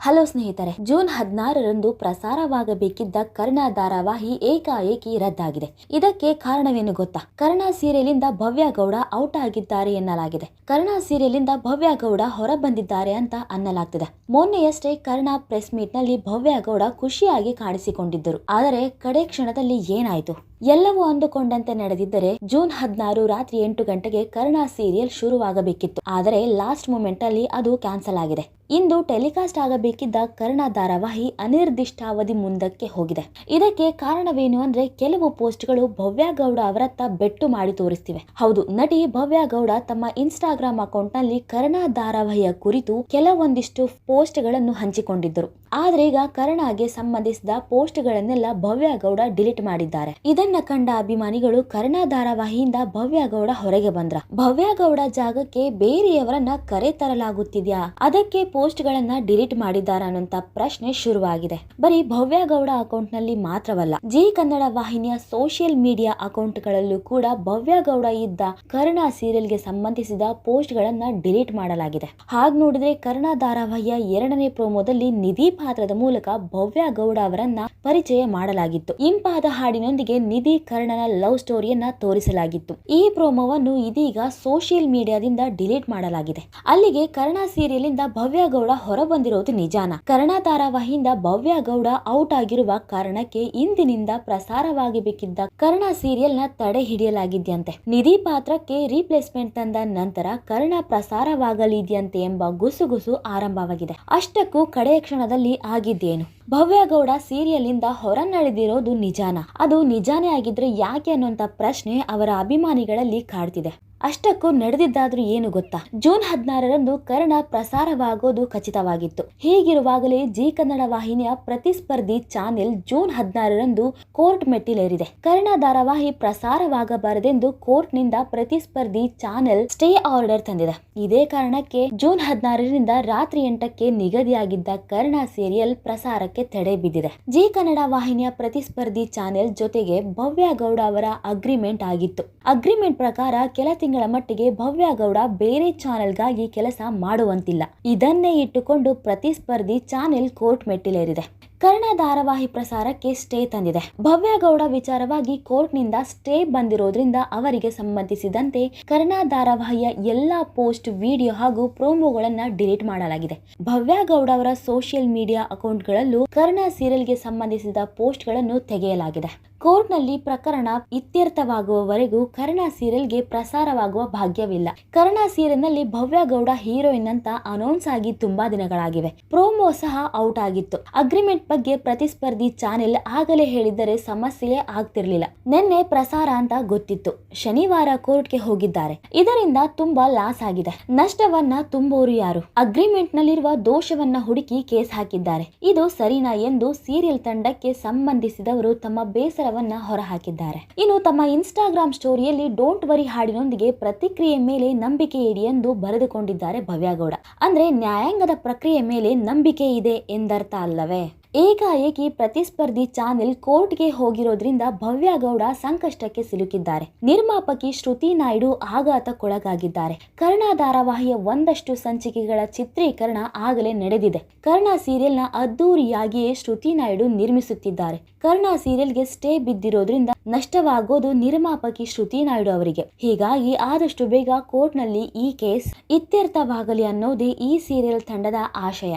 Hello ಸ್ನೇಹಿತರೆ, June 16ರಂದು ಪ್ರಸಾರವಾಗಬೇಕಿದ್ದ Karna ಧಾರಾವಾಹಿ ಏಕಾಏಕಿ ರದ್ದಾಗಿದೆ. ಇದಕ್ಕೆ ಕಾರಣವೇನು ಗೊತ್ತಾ? ಕರ್ಣ ಸೀರಿಯಲ್ ಇಂದ ಭವ್ಯ ಗೌಡ ಔಟ್ ಆಗಿದ್ದಾರೆ ಎನ್ನಲಾಗಿದೆ. ಕರ್ಣ ಸೀರಿಯಲ್ ಇಂದ ಭವ್ಯ ಗೌಡ ಹೊರ ಬಂದಿದ್ದಾರೆ ಅಂತ ಅನ್ನಲಾಗ್ತಿದೆ. ಮೊನ್ನೆಯಷ್ಟೇ ಕರ್ಣ ಪ್ರೆಸ್ ಮೀಟ್ ನಲ್ಲಿ ಭವ್ಯ ಗೌಡ ಖುಷಿಯಾಗಿ ಕಾಣಿಸಿಕೊಂಡಿದ್ದರು. ಆದರೆ ಕಡೆ ಕ್ಷಣದಲ್ಲಿ ಏನಾಯ್ತು? ಎಲ್ಲವೂ ಅಂದುಕೊಂಡಂತೆ ನಡೆದಿದ್ದರೆ ಜೂನ್ 16 ರಾತ್ರಿ 8 ಗಂಟೆಗೆ ಕರ್ಣ ಸೀರಿಯಲ್ ಶುರುವಾಗಬೇಕಿತ್ತು. ಆದರೆ ಲಾಸ್ಟ್ ಮೂಮೆಂಟ್ ಅಲ್ಲಿ ಅದು ಕ್ಯಾನ್ಸಲ್ ಆಗಿದೆ. ಇಂದು ಟೆಲಿಕಾಸ್ಟ್ ಆಗಬೇಕಿದ್ದ ಕರ್ಣ ಧಾರಾವಾಹಿ ಅನಿರ್ದಿಷ್ಟಾವಧಿ ಮುಂದಕ್ಕೆ ಹೋಗಿದೆ. ಇದಕ್ಕೆ ಕಾರಣವೇನು ಅಂದ್ರೆ ಕೆಲವು ಪೋಸ್ಟ್ಗಳು ಭವ್ಯ ಗೌಡ ಅವರತ್ತ ಬೆಟ್ಟು ಮಾಡಿ ತೋರಿಸ್ತಿವೆ. ಹೌದು, ನಟಿ ಭವ್ಯ ಗೌಡ ತಮ್ಮ ಇನ್ಸ್ಟಾಗ್ರಾಮ್ ಅಕೌಂಟ್ ನಲ್ಲಿ ಕರ್ಣ ಧಾರಾವಾಹಿಯ ಕುರಿತು ಕೆಲವೊಂದಿಷ್ಟು ಪೋಸ್ಟ್ ಗಳನ್ನು ಹಂಚಿಕೊಂಡಿದ್ದರು. ಆದ್ರೆ ಈಗ ಕರ್ಣಗೆ ಸಂಬಂಧಿಸಿದ ಪೋಸ್ಟ್ ಗಳನ್ನೆಲ್ಲ ಭವ್ಯ ಗೌಡ ಡಿಲೀಟ್ ಮಾಡಿದ್ದಾರೆ. ಇದನ್ನ ಕಂಡ ಅಭಿಮಾನಿಗಳು ಕರ್ಣ ಧಾರಾವಾಹಿಯಿಂದ ಭವ್ಯ ಗೌಡ ಹೊರಗೆ ಬಂದ್ರ. ಭವ್ಯ ಗೌಡ ಜಾಗಕ್ಕೆ ಬೇರೆಯವರನ್ನ ಕರೆ ತರಲಾಗುತ್ತಿದ್ಯಾ? ಅದಕ್ಕೆ ಪೋಸ್ಟ್ ಗಳನ್ನ ಡಿಲೀಟ್ ಮಾಡಿದ್ದಾರಾ ಅನ್ನುವಂತ ಪ್ರಶ್ನೆ ಶುರುವಾಗಿದೆ. ಬರೀ ಭವ್ಯ ಗೌಡ ಅಕೌಂಟ್ ನಲ್ಲಿ ಮಾತ್ರವಲ್ಲ, ಜಿ ಕನ್ನಡ ವಾಹಿನಿಯ ಸೋಷಿಯಲ್ ಮೀಡಿಯಾ ಅಕೌಂಟ್ ಗಳಲ್ಲೂ ಕೂಡ ಭವ್ಯ ಗೌಡ ಇದ್ದ ಕರ್ಣ ಸೀರಿಯಲ್ ಗೆ ಸಂಬಂಧಿಸಿದ ಪೋಸ್ಟ್ ಗಳನ್ನ ಡಿಲೀಟ್ ಮಾಡಲಾಗಿದೆ. ಹಾಗೆ ನೋಡಿದ್ರೆ ಕರ್ಣ ಧಾರಾವಾಹಿಯ 2ನೇ ಪ್ರೋಮೋದಲ್ಲಿ ನಿಧಿ ಪಾತ್ರದ ಮೂಲಕ ಭವ್ಯ ಗೌಡ ಅವರನ್ನ ಪರಿಚಯ ಮಾಡಲಾಗಿತ್ತು. ಇಂಪಾದ ಹಾಡಿನೊಂದಿಗೆ ನಿಧಿ ಕರ್ಣನ ಲವ್ ಸ್ಟೋರಿಯನ್ನ ತೋರಿಸಲಾಗಿತ್ತು. ಈ ಪ್ರೋಮೋವನ್ನು ಇದೀಗ ಸೋಷಿಯಲ್ ಮೀಡಿಯಾದಿಂದ ಡಿಲೀಟ್ ಮಾಡಲಾಗಿದೆ. ಅಲ್ಲಿಗೆ ಕರ್ಣ ಸೀರಿಯಲ್ ಇಂದ ಭವ್ಯ ಗೌಡ ಹೊರ ಬಂದಿರೋದು ನಿಜಾನ? ಕರ್ಣ ಧಾರಾವಾಹಿಯಿಂದ ಭವ್ಯ ಗೌಡ ಔಟ್ ಆಗಿರುವ ಕಾರಣಕ್ಕೆ ಇಂದಿನಿಂದ ಪ್ರಸಾರವಾಗಬೇಕಿದ್ದ ಕರ್ಣ ಸೀರಿಯಲ್ ನ ತಡೆ ಹಿಡಿಯಲಾಗಿದೆಯಂತೆ. ನಿಧಿ ಪಾತ್ರಕ್ಕೆ ರೀಪ್ಲೇಸ್ಮೆಂಟ್ ತಂದ ನಂತರ ಕರ್ಣ ಪ್ರಸಾರವಾಗಲಿದೆಯಂತೆ ಎಂಬ ಗುಸುಗುಸು ಆರಂಭವಾಗಿದೆ. ಅಷ್ಟಕ್ಕೂ ಕಡೆಯ ಕ್ಷಣದಲ್ಲಿ ಆಗಿದ್ದೇನು? ಭವ್ಯ ಗೌಡ ಸೀರಿಯಲ್ ಇಂದ ಹೊರ ನಡೆದಿರೋದು ನಿಜಾನ? ಅದು ನಿಜಾನೇ ಆಗಿದ್ರೆ ಯಾಕೆ ಅನ್ನುವಂತ ಪ್ರಶ್ನೆ ಅವರ ಅಭಿಮಾನಿಗಳಲ್ಲಿ ಕಾಡ್ತಿದೆ. ಅಷ್ಟಕ್ಕೂ ನಡೆದಿದ್ದಾದ್ರೂ ಏನು ಗೊತ್ತಾ? ಜೂನ್ 16ರಂದು ಕರ್ಣ ಪ್ರಸಾರವಾಗೋದು ಖಚಿತವಾಗಿತ್ತು. ಹೀಗಿರುವಾಗಲೇ ಜಿ ಕನ್ನಡ ವಾಹಿನಿಯ ಪ್ರತಿಸ್ಪರ್ಧಿ ಚಾನೆಲ್ ಜೂನ್ 16ರಂದು ಕೋರ್ಟ್ ಮೆಟ್ಟಿಲೇರಿದೆ. ಕರ್ಣ ಧಾರಾವಾಹಿ ಪ್ರಸಾರವಾಗಬಾರದೆಂದು ಕೋರ್ಟ್ ನಿಂದ ಪ್ರತಿಸ್ಪರ್ಧಿ ಚಾನೆಲ್ ಸ್ಟೇ ಆರ್ಡರ್ ತಂದಿದೆ. ಇದೇ ಕಾರಣಕ್ಕೆ ಜೂನ್ 16ರಿಂದ ರಾತ್ರಿ 8ಕ್ಕೆ ನಿಗದಿಯಾಗಿದ್ದ ಕರ್ಣ ಸೀರಿಯಲ್ ಪ್ರಸಾರಕ್ಕೆ ತಡೆ ಬಿದ್ದಿದೆ. ಜಿ ಕನ್ನಡ ವಾಹಿನಿಯ ಪ್ರತಿಸ್ಪರ್ಧಿ ಚಾನೆಲ್ ಜೊತೆಗೆ ಭವ್ಯ ಗೌಡ ಅವರ ಅಗ್ರಿಮೆಂಟ್ ಆಗಿತ್ತು. ಅಗ್ರಿಮೆಂಟ್ ಪ್ರಕಾರ ಕೆಲ ತಿಂಗಳ ಮಟ್ಟಿಗೆ ಭವ್ಯ ಗೌಡ ಬೇರೆ ಚಾನೆಲ್ಗಾಗಿ ಕೆಲಸ ಮಾಡುವಂತಿಲ್ಲ. ಇದನ್ನೇ ಇಟ್ಟುಕೊಂಡು ಪ್ರತಿಸ್ಪರ್ಧಿ ಚಾನೆಲ್ ಕೋರ್ಟ್ ಮೆಟ್ಟಿಲೇರಿದೆ. ಕರ್ಣ ಧಾರಾವಾಹಿ ಪ್ರಸಾರಕ್ಕೆ ಸ್ಟೇ ತಂದಿದೆ. ಭವ್ಯ ಗೌಡ ವಿಚಾರವಾಗಿ ಕೋರ್ಟ್ ನಿಂದ ಸ್ಟೇ ಬಂದಿರೋದ್ರಿಂದ ಅವರಿಗೆ ಸಂಬಂಧಿಸಿದಂತೆ ಕರ್ಣ ಧಾರಾವಾಹಿಯ ಎಲ್ಲಾ ಪೋಸ್ಟ್, ವಿಡಿಯೋ ಹಾಗೂ ಪ್ರೋಮೋಗಳನ್ನ ಡಿಲೀಟ್ ಮಾಡಲಾಗಿದೆ. ಭವ್ಯ ಗೌಡ ಅವರ ಸೋಷಿಯಲ್ ಮೀಡಿಯಾ ಅಕೌಂಟ್ ಗಳಲ್ಲೂ ಕರ್ಣ ಸೀರಿಯಲ್ ಗೆ ಸಂಬಂಧಿಸಿದ ಪೋಸ್ಟ್ ಗಳನ್ನು ತೆಗೆಯಲಾಗಿದೆ. ಕೋರ್ಟ್ ನಲ್ಲಿ ಪ್ರಕರಣ ಇತ್ಯರ್ಥವಾಗುವವರೆಗೂ ಕರ್ಣ ಸೀರಿಯಲ್ ಗೆ ಪ್ರಸಾರವಾಗುವ ಭಾಗ್ಯವಿಲ್ಲ. ಕರ್ಣ ಸೀರಿಯಲ್ ನಲ್ಲಿ ಭವ್ಯ ಗೌಡ ಹೀರೋಯಿನ್ ಅಂತ ಅನೌನ್ಸ್ ಆಗಿ ತುಂಬಾ ದಿನಗಳಾಗಿವೆ. ಪ್ರೋಮೋ ಸಹ ಔಟ್ ಆಗಿತ್ತು. ಅಗ್ರಿಮೆಂಟ್ ಬಗ್ಗೆ ಪ್ರತಿಸ್ಪರ್ಧಿ ಚಾನೆಲ್ ಆಗಲೇ ಹೇಳಿದ್ದರೆ ಸಮಸ್ಯೆ ಆಗ್ತಿರ್ಲಿಲ್ಲ. ನಿನ್ನೆ ಪ್ರಸಾರ ಅಂತ ಗೊತ್ತಿತ್ತು. ಶನಿವಾರ ಕೋರ್ಟ್ಗೆ ಹೋಗಿದ್ದಾರೆ. ಇದರಿಂದ ತುಂಬಾ ಲಾಸ್ ಆಗಿದೆ. ನಷ್ಟವನ್ನ ತುಂಬುವವರು ಯಾರು? ಅಗ್ರಿಮೆಂಟ್ ನಲ್ಲಿರುವ ದೋಷವನ್ನ ಹುಡುಕಿ ಕೇಸ್ ಹಾಕಿದ್ದಾರೆ. ಇದು ಸರಿನಾ ಎಂದು ಸೀರಿಯಲ್ ತಂಡಕ್ಕೆ ಸಂಬಂಧಿಸಿದವರು ತಮ್ಮ ಬೇಸರವನ್ನ ಹೊರಹಾಕಿದ್ದಾರೆ. ಇನ್ನು ತಮ್ಮ ಇನ್ಸ್ಟಾಗ್ರಾಮ್ ಸ್ಟೋರಿಯಲ್ಲಿ ಡೋಂಟ್ ವರಿ ಹಾಡಿನೊಂದಿಗೆ ಪ್ರತಿಕ್ರಿಯೆ ಮೇಲೆ ನಂಬಿಕೆ ಇಡಿ ಎಂದು ಬರೆದುಕೊಂಡಿದ್ದಾರೆ ಭವ್ಯ ಗೌಡ. ಅಂದ್ರೆ ನ್ಯಾಯಾಂಗದ ಪ್ರಕ್ರಿಯೆ ಮೇಲೆ ನಂಬಿಕೆ ಇದೆ ಎಂದರ್ಥ ಅಲ್ಲವೇ? ಏಕಾಏಕಿ ಪ್ರತಿಸ್ಪರ್ಧಿ ಚಾನೆಲ್ ಕೋರ್ಟ್ಗೆ ಹೋಗಿರೋದ್ರಿಂದ ಭವ್ಯ ಗೌಡ ಸಂಕಷ್ಟಕ್ಕೆ ಸಿಲುಕಿದ್ದಾರೆ. ನಿರ್ಮಾಪಕಿ ಶ್ರುತಿ ನಾಯ್ಡು ಆಘಾತಕ್ಕೊಳಗಾಗಿದ್ದಾರೆ. ಕರ್ಣ ಧಾರಾವಾಹಿಯ ಒಂದಷ್ಟು ಸಂಚಿಕೆಗಳ ಚಿತ್ರೀಕರಣ ಆಗಲೇ ನಡೆದಿದೆ. ಕರ್ಣ ಸೀರಿಯಲ್ ನ ಅದ್ದೂರಿಯಾಗಿಯೇ ಶ್ರುತಿ ನಾಯ್ಡು ನಿರ್ಮಿಸುತ್ತಿದ್ದಾರೆ. ಕರ್ಣ ಸೀರಿಯಲ್ಗೆ ಸ್ಟೇ ಬಿದ್ದಿರೋದ್ರಿಂದ ನಷ್ಟವಾಗೋದು ನಿರ್ಮಾಪಕಿ ಶ್ರುತಿ ನಾಯ್ಡು ಅವರಿಗೆ. ಹೀಗಾಗಿ ಆದಷ್ಟು ಬೇಗ ಕೋರ್ಟ್ ನಲ್ಲಿ ಈ ಕೇಸ್ ಇತ್ಯರ್ಥವಾಗಲಿ ಅನ್ನೋದೇ ಈ ಸೀರಿಯಲ್ ತಂಡದ ಆಶಯ.